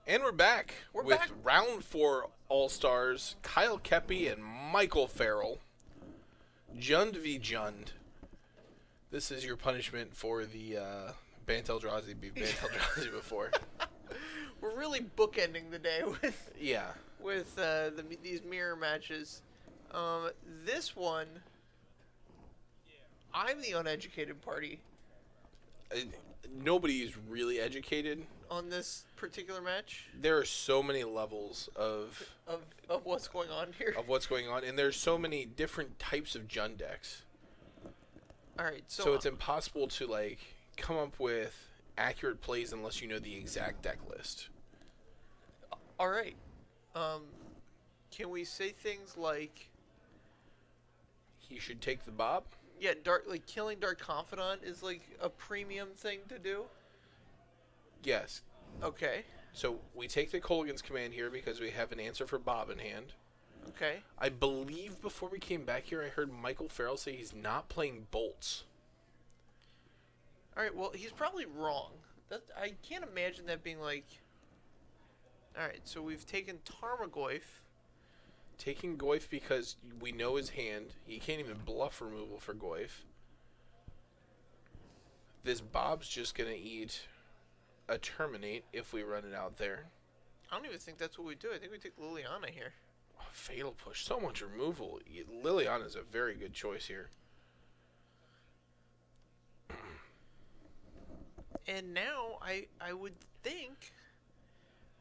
And we're back We're with back. round 4 All-Stars, Kyle Koeppe and Michael Farrell. Jund v. Jund. This is your punishment for the Banteldrazi beat Banteldrazi before. We're really bookending the day with Yeah. these mirror matches. This one, I'm the uneducated party Nobody is really educated. on this particular match There are so many levels of of what's going on here. what's going on, and there's so many different types of Jund decks. All right, So it's impossible to like come up with accurate plays unless you know the exact deck list. all right. Can we say things like, He should take the Bob. yeah, killing Dark Confidant is like a premium thing to do? Yes. Okay. So we take the Colgan's command here because we have an answer for Bob in hand. Okay. I believe before we came back here, I heard Michael Farrell say he's not playing bolts. All right. Well, he's probably wrong. I can't imagine that being like. All right. So we've taken Tarmogoyf. Taking Goyf because we know his hand. He can't even bluff removal for Goyf. This Bob's just going to eat a Terminate if we run it out there. I don't even think that's what we do. I think we take Liliana here. Oh, Fatal Push. So much removal. Liliana's a very good choice here. And now I would think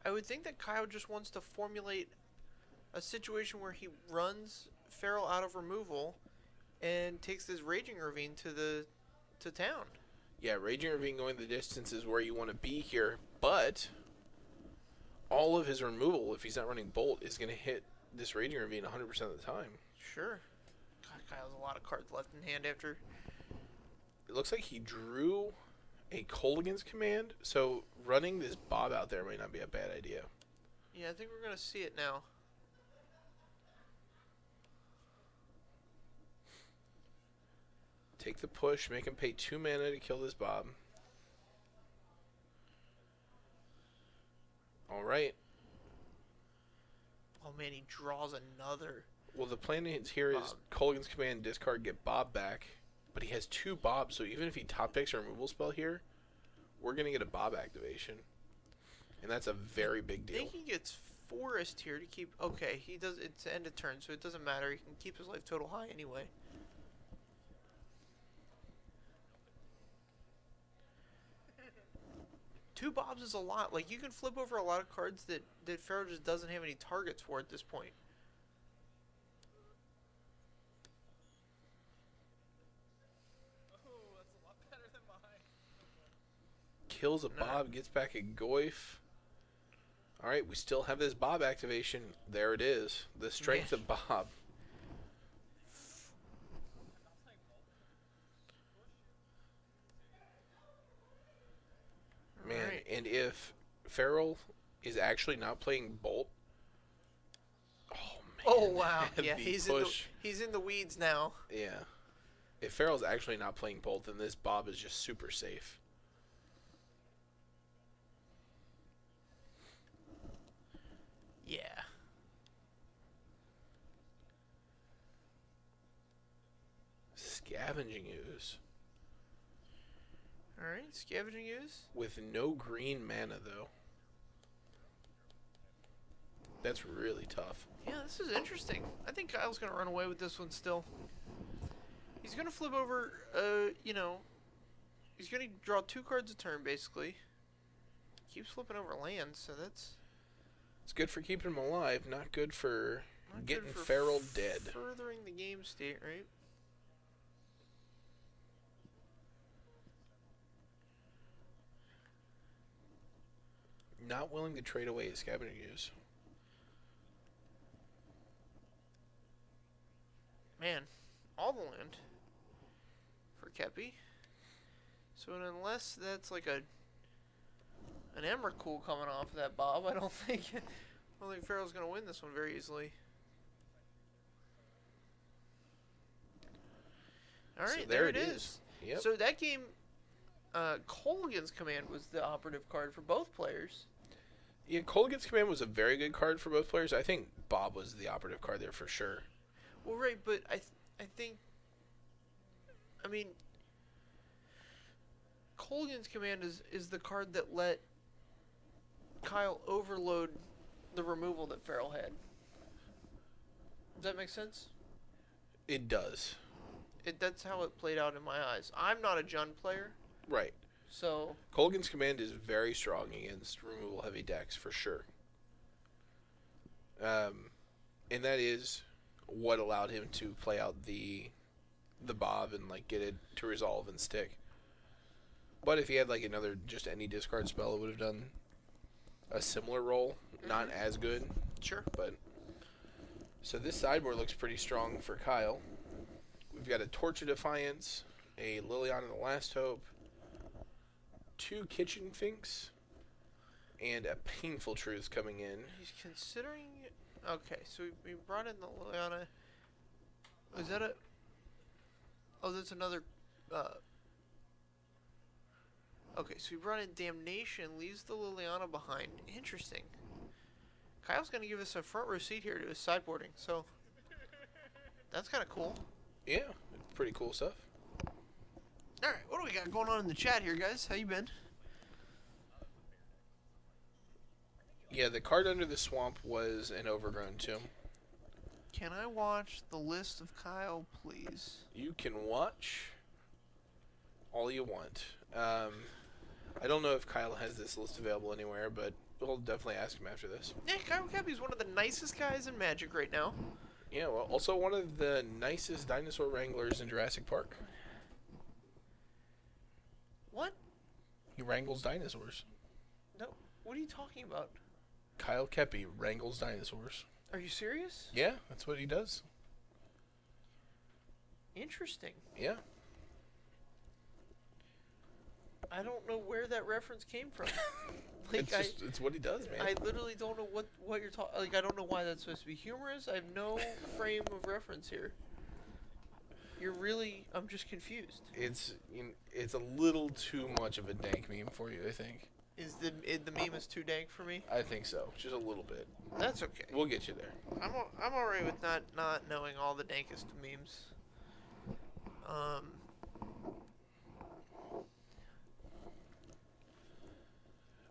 that Kyle just wants to formulate a situation where he runs Farrell out of removal and takes this Raging Ravine to town. Yeah, Raging Ravine going the distance is where you want to be here, but all of his removal, if he's not running Bolt, is going to hit this Raging Ravine 100% of the time. Sure. God, Kyle has a lot of cards left in hand after. It looks like he drew a Colgan's command, so running this Bob out there might not be a bad idea. Yeah, I think we're going to see it now. Take the push, make him pay 2 mana to kill this Bob. Alright. Oh man, he draws another. Well, the plan is here is Colgan's command, discard, get Bob back. But he has 2 Bobs, so even if he top picks a removal spell here, we're going to get a Bob activation. And that's a very big I deal. think he gets Forest here to keep. Okay, he does. It's end of turn, so it doesn't matter. He can keep his life total high anyway. Two Bobs is a lot. Like, you can flip over a lot of cards that Farrell just doesn't have any targets for at this point. Kills a Bob, gets back a Goyf. Alright, we still have this Bob activation. There it is. The strength of Bob. Man, Right. and if Farrell is actually not playing Bolt. Oh, man. Oh wow! Yeah, heavy he's push. he's in the weeds now. Yeah. If Farrell's actually not playing Bolt, then this Bob is just super safe. Yeah. Scavenging Ooze. All right, Scavenging Ooze. With no green mana, though. That's really tough. Yeah, this is interesting. I think Kyle's gonna run away with this one still. He's gonna flip over. He's gonna draw 2 cards a turn basically. Keeps flipping over lands, so that's It's good for keeping him alive, not good for not getting good for Farrell dead. furthering the game state, right? Not willing to trade away his Scavenging Ooze. Man, all the land for Koeppe. So unless that's like an Emrakul coming off of that Bob, I don't think Farrell's gonna win this one very easily. All right, So there it is. Yep. So that game, Colgan's command was the operative card for both players. Yeah, Colgan's Command was a very good card for both players. I think Bob was the operative card there for sure. Well, right, but I think, I mean, Colgan's Command is the card that let Kyle overload the removal that Farrell had. Does that make sense? It does. That's how it played out in my eyes. I'm not a Jund player, Right. so Colgan's Command is very strong against removal heavy decks for sure. And that is what allowed him to play out the Bob and like get it to resolve and stick. But if he had like another just any discard spell, it would have done a similar role. Not as good, sure. but so this sideboard looks pretty strong for Kyle. We've got a Torch of Defiance, a Liliana the Last Hope, 2 Kitchen Finks, and a Painful Truth coming in. He's considering. Okay, so we brought in the Liliana. Is that a? Oh, that's another. Okay, so we brought in Damnation, leaves the Liliana behind. Interesting. Kyle's gonna give us a front row seat here to his sideboarding, so that's kind of cool. Yeah, pretty cool stuff. All right, what do we got going on in the chat here, guys? How you been? Yeah, the card under the swamp was an Overgrown Tomb. Can I watch the list of Kyle, please? You can watch all you want. I don't know if Kyle has this list available anywhere, but we'll definitely ask him after this. Yeah, Kyle Koeppe is one of the nicest guys in Magic right now. Yeah, well, also one of the nicest dinosaur wranglers in Jurassic Park. What? He wrangles dinosaurs. No, what are you talking about? Kyle Koeppe wrangles dinosaurs. Are you serious? Yeah, that's what he does. Interesting. Yeah. I don't know where that reference came from. It's what he does, man. I literally don't know what you're talking. Like, I don't know why that's supposed to be humorous. I have no frame of reference here. You're really. I'm just confused. It's a little too much of a dank meme for you, I think. Is the meme is too dank for me? I think so, just a little bit. That's okay. We'll get you there. I'm alright with not knowing all the dankest memes.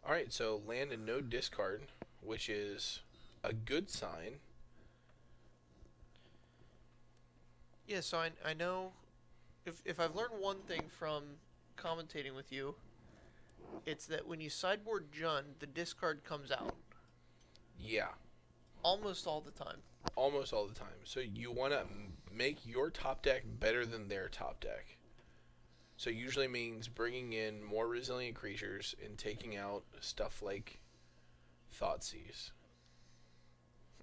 Alright, so land and no discard, which is a good sign. Yeah, so I know if I've learned one thing from commentating with you, it's that when you sideboard Jund, the discard comes out. Yeah. Almost all the time. Almost all the time. So you want to make your top deck better than their top deck. So it usually means bringing in more resilient creatures and taking out stuff like Thoughtseize.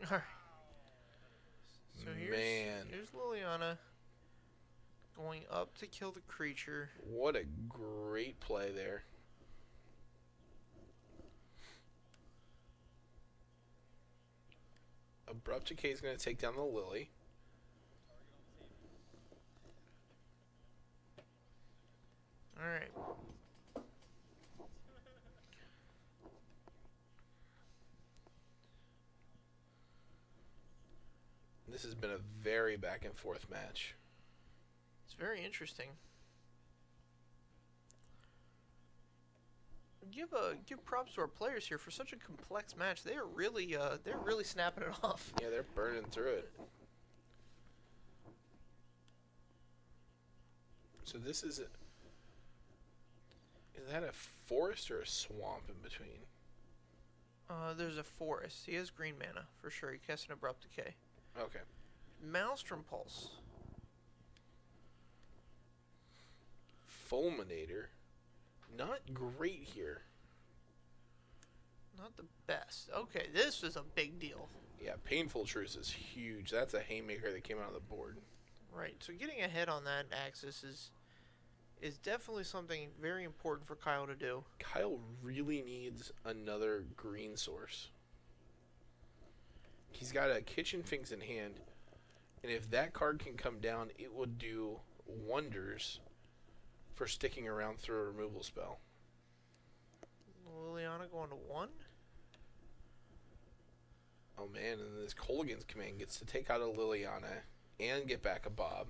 Alright. So here's Liliana going up to kill the creature. What a great play there. Abrupt Decay is going to take down the Lily. Alright. This has been a very back and forth match. It's very interesting. Give props to our players here for such a complex match. They're really snapping it off. Yeah, they're burning through it. So this is that a forest or a swamp in between? There's a forest. He has green mana for sure. He casts an Abrupt Decay. Okay. Maelstrom Pulse. Fulminator. Not great here. Not the best. Okay, this is a big deal. Yeah, Painful Truth is huge. That's a haymaker that came out of the board. Right. So getting ahead on that axis is definitely something very important for Kyle to do. Kyle really needs another green source. He's got a Kitchen Finks in hand, and if that card can come down, it would do wonders for sticking around through a removal spell. Liliana going to 1. Oh man, and then this Colgan's command gets to take out a Liliana and get back a Bob.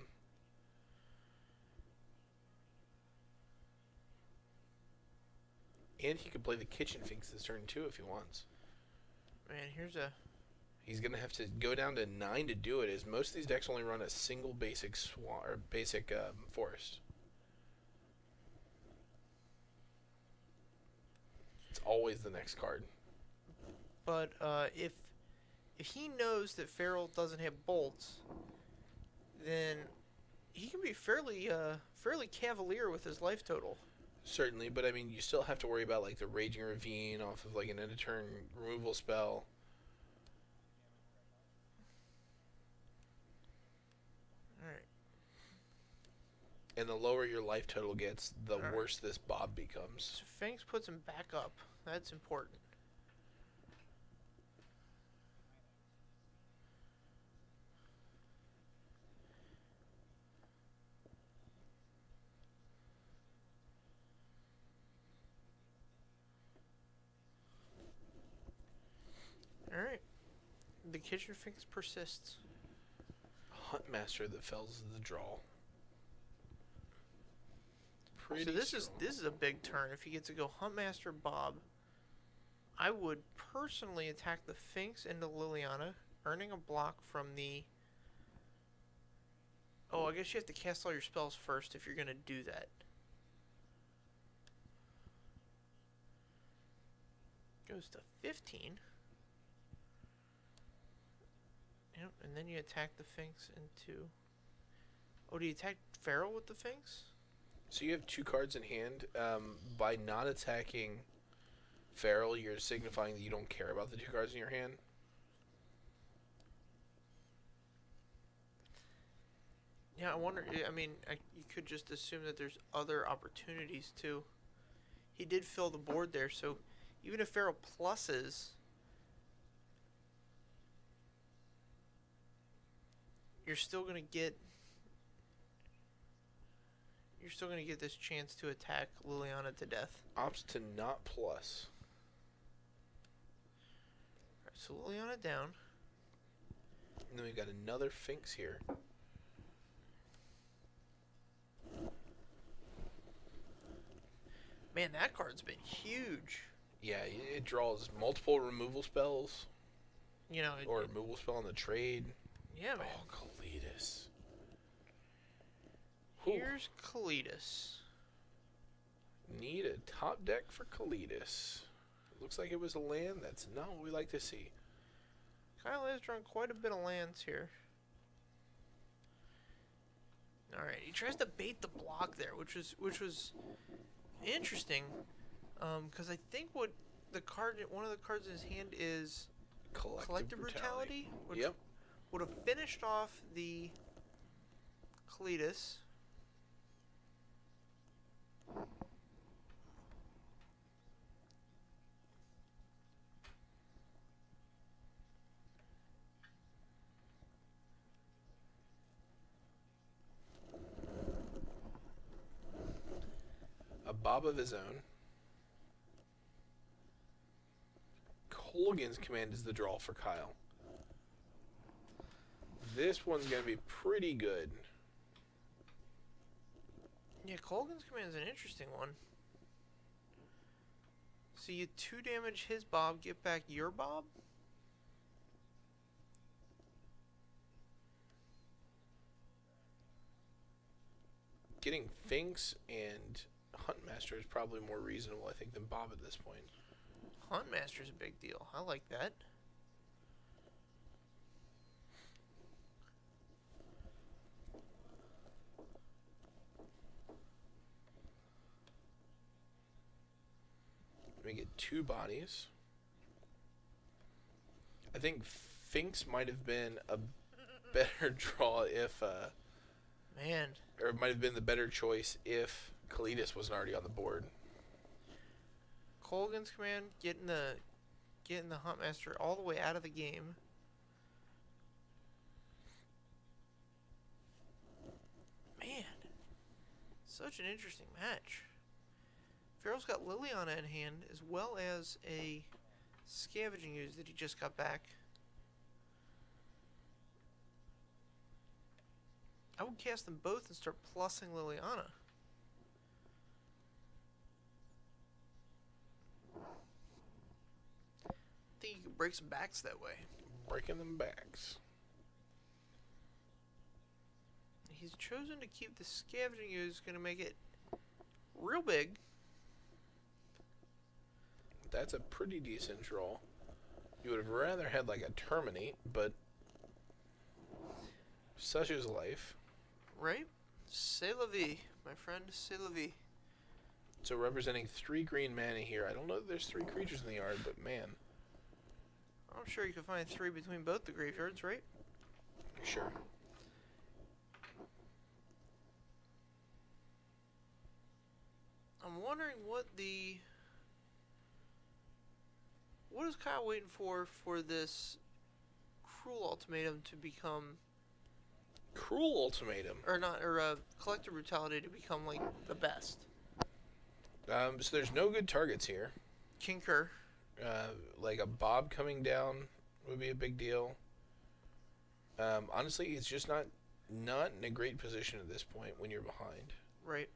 And he could play the Kitchen Finks this turn too if he wants. Man, here's a... He's gonna have to go down to 9 to do it, as most of these decks only run a single basic forest. It's always the next card. But if he knows that Farrell doesn't have bolts, then he can be fairly cavalier with his life total. Certainly, but I mean, you still have to worry about like the Raging Ravine off of like an end of turn removal spell. Alright. And the lower your life total gets, the worse this Bob becomes. So Finks puts him back up. That's important. Alright. The Kitchen Finks persists. Huntmaster that fells the draw. So this is a big turn. If he gets to go Huntmaster Bob, I would personally attack the Finks into Liliana, earning a block from the... Oh, I guess you have to cast all your spells first if you're going to do that. Goes to 15. Yep, and then you attack the Finks into... Oh, do you attack Farrell with the Finks? So you have 2 cards in hand. By not attacking Farrell, you're signifying that you don't care about the 2 cards in your hand. Yeah, I wonder... I mean, you could just assume that there's other opportunities, too. He did fill the board there, so even if Farrell pluses... You're still going to get this chance to attack Liliana to death. Opts to not plus. Alright, so Liliana down. And then we've got another Finks here. Man, that card's been huge. Yeah, it draws multiple removal spells. You know, or removal spell on the trade. Yeah, man. Oh, Kalitas. Here's Kalitas. Need a top deck for Kalitas. Looks like it was a land. That's not what we like to see. Kyle has drawn quite a bit of lands here. Alright, he tries to bait the block there, which was interesting. Because I think one of the cards in his hand is Collective Brutality, which would have finished off the Kalitas. A Bob of his own. Colgan's command is the draw for Kyle. This one's going to be pretty good. Yeah, Colgan's command is an interesting one. So you 2 damage his Bob, get back your Bob? Getting Finks and Huntmaster is probably more reasonable, I think, than Bob at this point. Huntmaster's a big deal. I like that. We get 2 bodies. I think Finks might have been a better draw if... Man. Or it might have been the better choice if Kalitas wasn't already on the board. Colgan's command, getting the Huntmaster all the way out of the game. Man. Such an interesting match. Farrell's got Liliana in hand, as well as a Scavenging Ooze that he just got back. I would cast them both and start plussing Liliana. I think you could break some backs that way. Breaking them backs. He's chosen to keep the scavenging ooze, going to make it real big. That's a pretty decent draw. You would have rather had like a terminate, but such is life. Right? C'est la vie, my friend. C'est la vie. So representing 3 green mana here. I don't know that there's 3 creatures in the yard, but man. I'm sure you could find 3 between both the graveyards, right? Sure. I'm wondering what is Kyle waiting for this cruel ultimatum to become... Cruel ultimatum. Or not, or collective brutality to become, like, the best. So there's no good targets here. Concur. Like a Bob coming down would be a big deal. Honestly, it's just not in a great position at this point when you're behind. Right.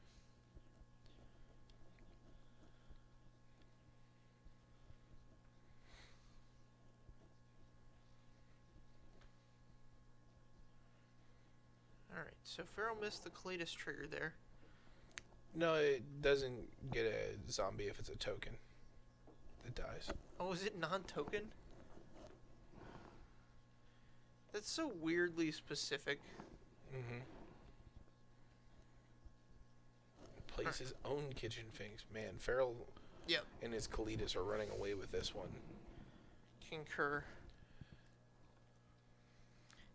Alright, so Farrell missed the Cletus trigger there. No, it doesn't get a zombie if it's a token. It dies. Oh, is it non-token? That's so weirdly specific. Mm-hmm. Plays his own kitchen finks. Man, Farrell and his Cletus are running away with this one. Concur.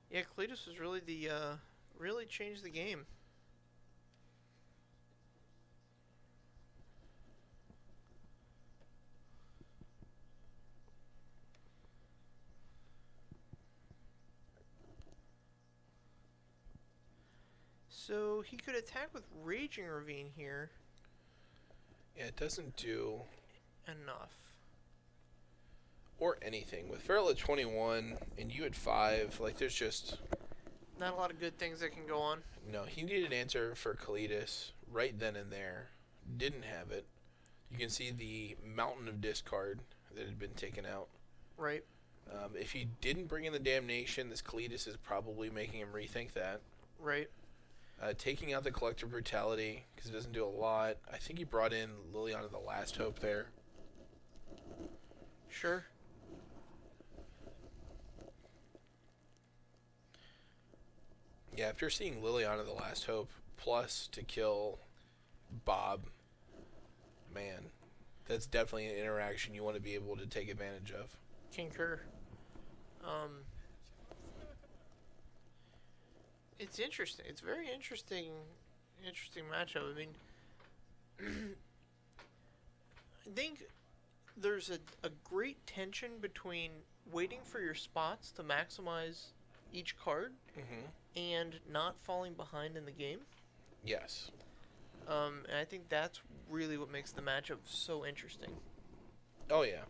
Yeah, Cletus was really the, really changed the game. So he could attack with Raging Ravine here. Yeah, it doesn't do enough. Or anything. With Farrell at 21 and you at 5, like there's just not a lot of good things that can go on. No, he needed an answer for Cletus right then and there. Didn't have it. You can see the mountain of discard that had been taken out. Right. If he didn't bring in the Damnation, this Cletus is probably making him rethink that. Right. Taking out the Collective Brutality, because it doesn't do a lot. I think he brought in Liliana the Last Hope there. Sure. Yeah, after seeing Liliana the Last Hope, plus to kill Bob, man, that's definitely an interaction you want to be able to take advantage of. Concur. It's interesting. It's very interesting matchup. I mean, I think there's a great tension between waiting for your spots to maximize each card and not falling behind in the game. Yes. And I think that's really what makes the matchup so interesting. Oh, yeah.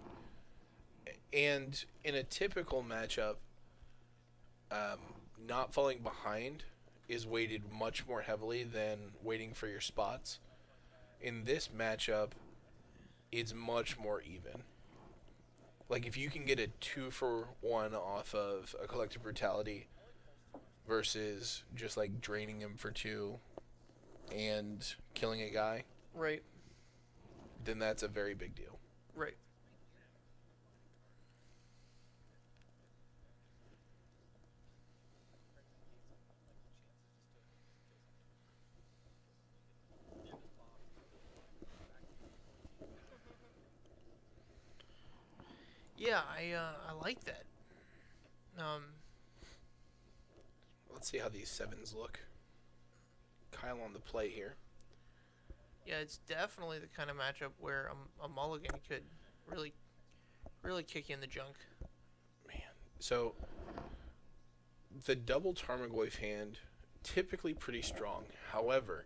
And in a typical matchup, not falling behind is weighted much more heavily than waiting for your spots. In this matchup, it's much more even. Like, if you can get a 2-for-1 off of a Collective Brutality versus just, like, draining him for 2 and killing a guy, right, then that's a very big deal. Right. Yeah, I like that. Let's see how these 7s look. Kyle on the play here. Yeah, it's definitely the kind of matchup where a mulligan could really kick you in the junk. Man, so the double Tarmogoyf hand, typically pretty strong. However,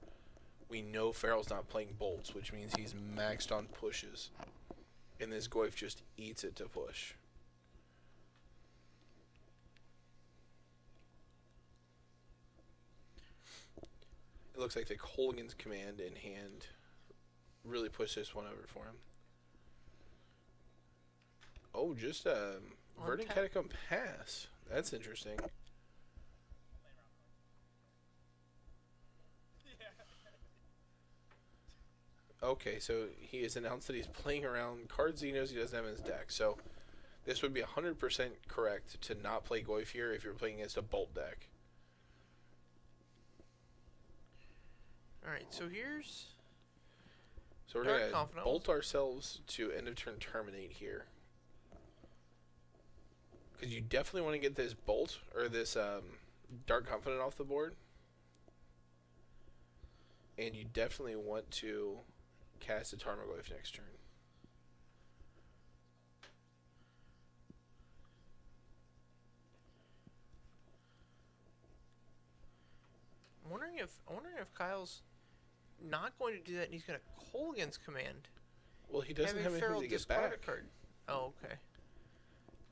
we know Farrell's not playing bolts, which means he's maxed on pushes. And this Goyf just eats it to push. looks like the Colgan's command in hand really pushed this one over for him. Oh, just a Verdant Catacomb pass. That's interesting. Okay, so he has announced that he's playing around cards he knows he doesn't have in his deck. So this would be 100% correct to not play Goyf here if you're playing against a Bolt deck. Alright, so here's... So we're going to bolt ourselves to end of turn terminate here. Because you definitely want to get this bolt, or this Dark Confidant off the board. And you definitely want to cast a Tarmogoyf next turn. I'm wondering if Kyle's not going to do that and he's going to Colgan's command. Well, he doesn't have anything to get back. Card. Oh, okay.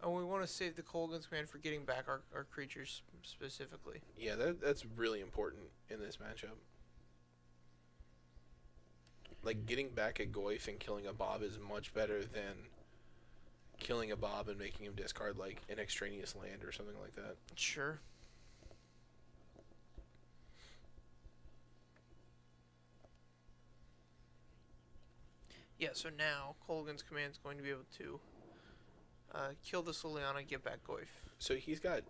Oh, we want to save the Colgan's command for getting back our creatures specifically. Yeah, that's really important in this matchup. Like, getting back a Goyf and killing a Bob is much better than killing a Bob and making him discard, like, an extraneous land or something like that. Sure. Yeah, so now Colgan's command is going to be able to kill this Liliana, get back Goyf. So he's got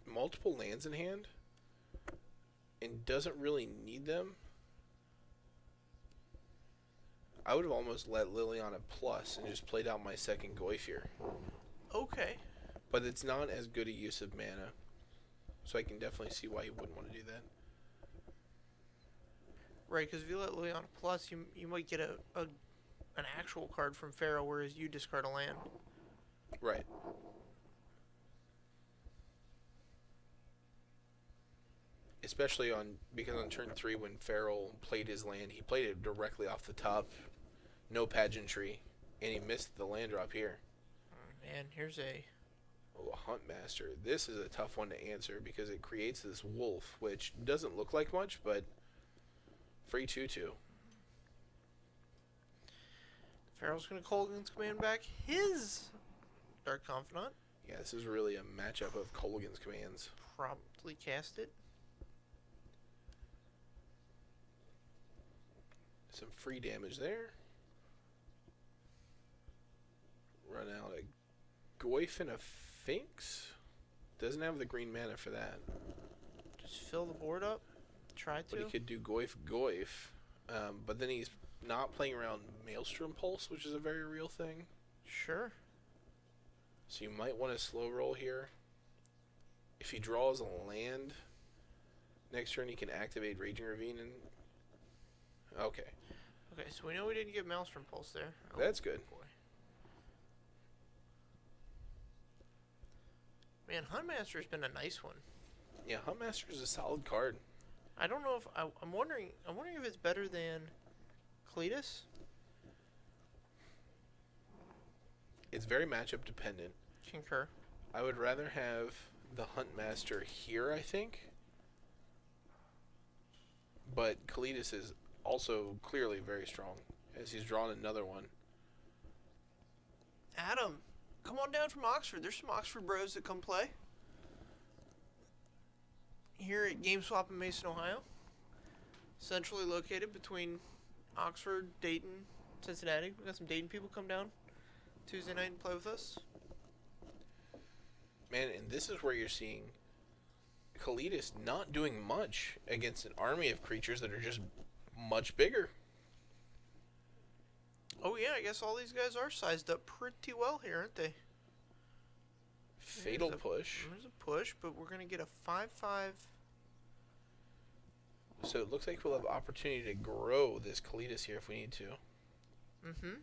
multiple lands in hand and doesn't really need them. I would have almost let Liliana plus and just played out my second Goyf here. Okay. But it's not as good a use of mana. So I can definitely see why he wouldn't want to do that. Right, because if you let Liliana plus, you might get an actual card from Farrell, whereas you discard a land. Right. Especially because on turn 3 when Farrell played his land, he played it directly off the top. No pageantry, and he missed the land drop here. Man, here's a Huntmaster. This is a tough one to answer because it creates this wolf, which doesn't look like much, but free 2/2. Farrell's going to Colgan's command back his Dark Confidant. Yeah, this is really a matchup of Colgan's commands. Probably cast it. Some free damage there. Run out a Goyf and a Finks. Doesn't have the green mana for that. Just fill the board up. Try to. But he could do Goyf. But then he's not playing around Maelstrom Pulse, which is a very real thing. Sure. So you might want to slow roll here. If he draws a land, next turn he can activate Raging Ravine and... Okay. Okay, so we know we didn't get Maelstrom Pulse there. Oh, that's good. Boy. Man, Huntmaster's been a nice one. Yeah, Huntmaster's a solid card. I don't know if... I'm wondering if it's better than Cletus. It's very matchup dependent. Concur. I would rather have the Huntmaster here, I think. But Cletus is also clearly very strong, as he's drawn another one. Adam, come on down from Oxford. There's some Oxford bros that come play. Here at GameSwap Mason, Ohio. Centrally located between Oxford, Dayton, Cincinnati. We got some Dayton people come down Tuesday night and play with us. Man, and this is where you're seeing Cletus not doing much against an army of creatures that are just much bigger. Oh yeah, I guess all these guys are sized up pretty well here, aren't they? Fatal push. There's a push, but we're going to get a 5/5. So it looks like we'll have opportunity to grow this Cletus here if we need to. Mm-hmm.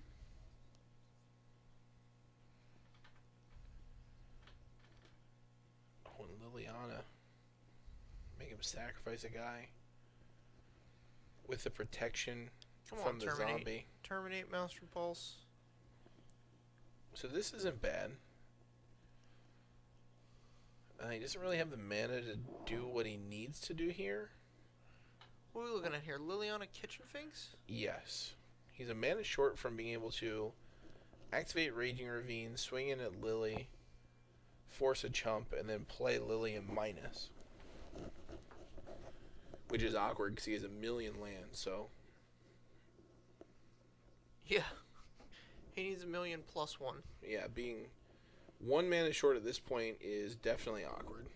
Oh, and Liliana. Make him sacrifice a guy. With the protection from the zombie. Terminate Maelstrom Pulse. So this isn't bad. He doesn't really have the mana to do what he needs to do here. What are we looking at here? Liliana Kitchen Finks? Yes. He's a mana short from being able to activate Raging Ravine, swing in at Lily, force a chump, and then play Lily in minus. Which is awkward because he has a million lands, so. Yeah. He needs a million plus one. Yeah, being 1 mana short at this point is definitely awkward.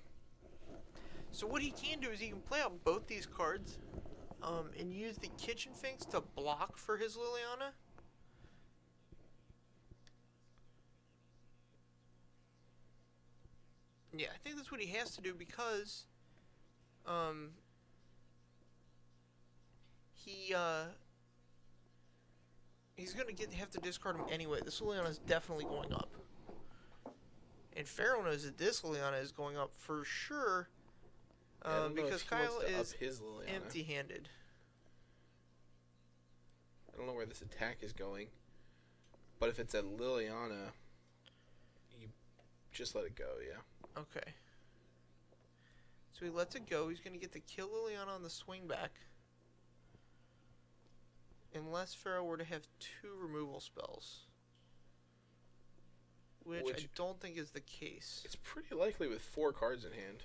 So what he can do is he can play out both these cards and use the Kitchen Finks to block for his Liliana. Yeah, I think that's what he has to do because he's gonna have to discard him anyway. This Liliana is definitely going up, and Farrell knows that this Liliana is going up for sure. Because Kyle is empty-handed. I don't know where this attack is going, but if it's at Liliana, you just let it go, yeah. Okay. So he lets it go. He's going to get to kill Liliana on the swing back. Unless Farrell were to have 2 removal spells. Which I don't think is the case. It's pretty likely with 4 cards in hand.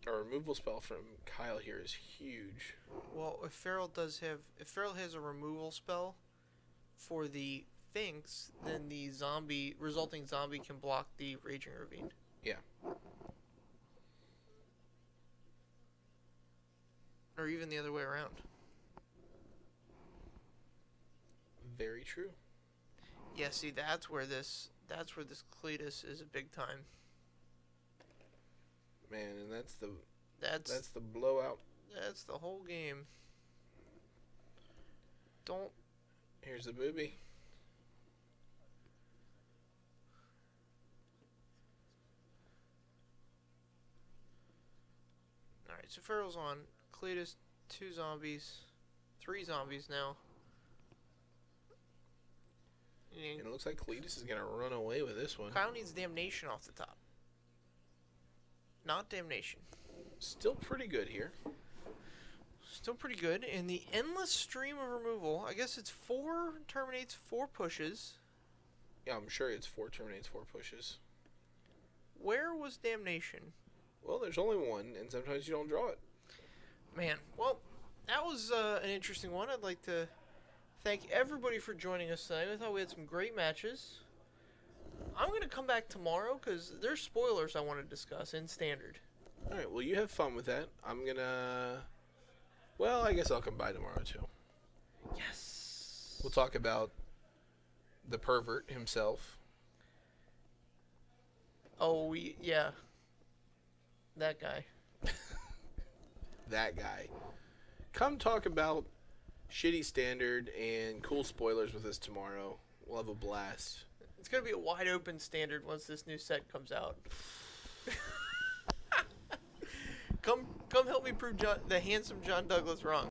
A removal spell from Kyle here is huge. Well, if Farrell has a removal spell for the Finks, then the resulting zombie can block the Raging Ravine. Yeah. Or even the other way around. Very true. Yeah, see, that's where this Cletus is a big time. Man, and that's the blowout. That's the whole game. Here's the booby. Alright, so Farrell's on. Cletus, 2 zombies. 3 zombies now. And it looks like Cletus is going to run away with this one. Kyle needs Damnation off the top. Not Damnation. Still pretty good here. Still pretty good. And the endless stream of removal, I guess it's 4 terminates, 4 pushes. Yeah, I'm sure it's 4 terminates, 4 pushes. Where was Damnation? Well, there's only 1, and sometimes you don't draw it. Man, well, that was an interesting one. I'd like to thank everybody for joining us tonight. I thought we had some great matches. I'm going to come back tomorrow because there's spoilers I want to discuss in Standard. All right, well, you have fun with that. I'm going to... Well, I guess I'll come by tomorrow, too. Yes. We'll talk about the pervert himself. Oh, yeah. That guy. That guy. Come talk about shitty Standard and cool spoilers with us tomorrow. We'll have a blast. It's going to be a wide open Standard once this new set comes out. Come help me prove the handsome John Douglas wrong.